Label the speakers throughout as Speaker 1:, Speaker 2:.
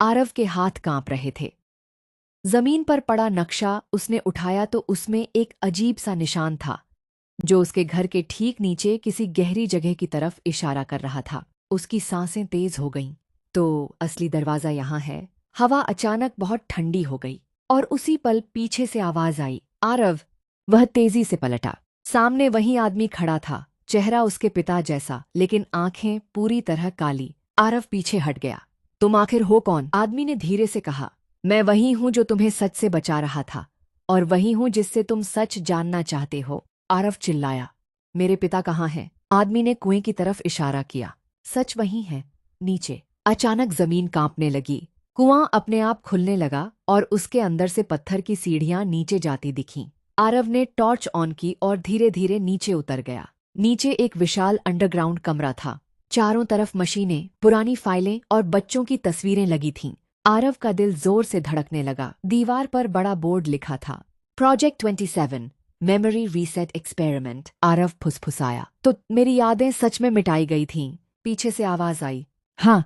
Speaker 1: आरव के हाथ कांप रहे थे। जमीन पर पड़ा नक्शा उसने उठाया तो उसमें एक अजीब सा निशान था जो उसके घर के ठीक नीचे किसी गहरी जगह की तरफ इशारा कर रहा था। उसकी सांसें तेज हो गईं। तो असली दरवाजा यहाँ है। हवा अचानक बहुत ठंडी हो गई और उसी पल पीछे से आवाज आई, आरव। वह तेजी से पलटा। सामने वही आदमी खड़ा था, चेहरा उसके पिता जैसा लेकिन आंखें पूरी तरह काली। आरव पीछे हट गया। तुम आखिर हो कौन? आदमी ने धीरे से कहा। मैं वही हूं जो तुम्हें सच से बचा रहा था और वही हूं जिससे तुम सच जानना चाहते हो। आरव चिल्लाया। मेरे पिता कहाँ हैं? आदमी ने कुएं की तरफ इशारा किया। सच वही है, नीचे। अचानक जमीन कांपने लगी। कुआं अपने आप खुलने लगा और उसके अंदर से पत्थर की सीढ़ियां नीचे जाती दिखीं। आरव ने टॉर्च ऑन की और धीरे धीरे नीचे उतर गया। नीचे एक विशाल अंडरग्राउंड कमरा था। चारों तरफ मशीनें, पुरानी फाइलें और बच्चों की तस्वीरें लगी थीं। आरव का दिल जोर से धड़कने लगा। दीवार पर बड़ा बोर्ड लिखा था, project 27 memory reset experiment. Aarav फुसफुसाया। तो मेरी यादें सच में मिटाई गई थीं। पीछे से आवाज आई। हाँ।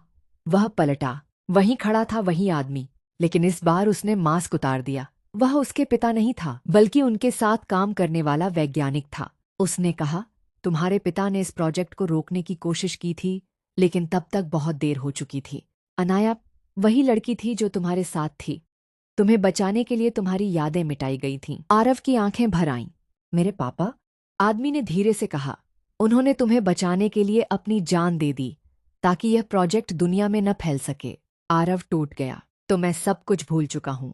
Speaker 1: वह पलटा। वहीं खड़ा था वही आदमी, लेकिन इस बार उसने मास्क उतार दिया। वह उसके पिता नहीं था, बल्कि उनके साथ काम करने वाला वैज्ञानिक था। उसने कहा, तुम्हारे पिता ने इस प्रोजेक्ट को रोकने की कोशिश की थी, लेकिन तब तक बहुत देर हो चुकी थी। अनाया वही लड़की थी जो तुम्हारे साथ थी। तुम्हें बचाने के लिए तुम्हारी यादें मिटाई गई थीं। आरव की आंखें भर आईं। मेरे पापा? आदमी ने धीरे से कहा। उन्होंने तुम्हें बचाने के लिए अपनी जान दे दी ताकि यह प्रोजेक्ट दुनिया में न फैल सके। आरव टूट गया। तो मैं सब कुछ भूल चुका हूं।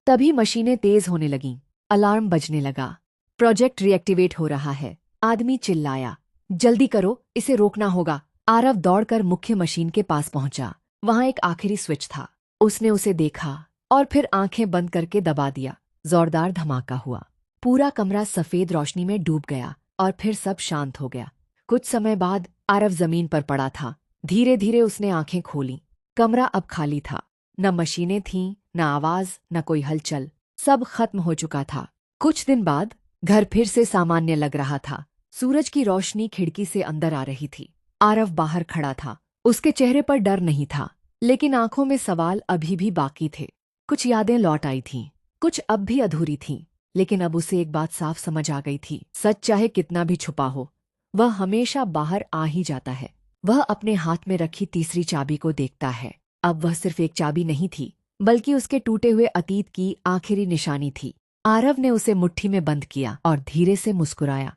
Speaker 1: तभी मशीनें तेज होने लगीं। अलार्म बजने लगा। प्रोजेक्ट रिएक्टिवेट हो रहा है। आदमी चिल्लाया। जल्दी करो, इसे रोकना होगा। आरव दौड़कर मुख्य मशीन के पास पहुंचा। वहां एक आखिरी स्विच था। उसने उसे देखा और फिर आंखें बंद करके दबा दिया। जोरदार धमाका हुआ। पूरा कमरा सफेद रोशनी में डूब गया और फिर सब शांत हो गया। कुछ समय बाद आरव जमीन पर पड़ा था। धीरे धीरे उसने आंखें खोलीं। कमरा अब खाली था। न मशीनें थीं, न आवाज, न कोई हलचल। सब खत्म हो चुका था। कुछ दिन बाद घर फिर से सामान्य लग रहा था। सूरज की रोशनी खिड़की से अंदर आ रही थी। आरव बाहर खड़ा था। उसके चेहरे पर डर नहीं था, लेकिन आंखों में सवाल अभी भी बाकी थे। कुछ यादें लौट आई थीं, कुछ अब भी अधूरी थीं, लेकिन अब उसे एक बात साफ समझ आ गई थी। सच चाहे कितना भी छुपा हो, वह हमेशा बाहर आ ही जाता है। वह अपने हाथ में रखी तीसरी चाबी को देखता है। अब वह सिर्फ एक चाबी नहीं थी, बल्कि उसके टूटे हुए अतीत की आखिरी निशानी थी। आरव ने उसे मुट्ठी में बंद किया और धीरे से मुस्कुराया।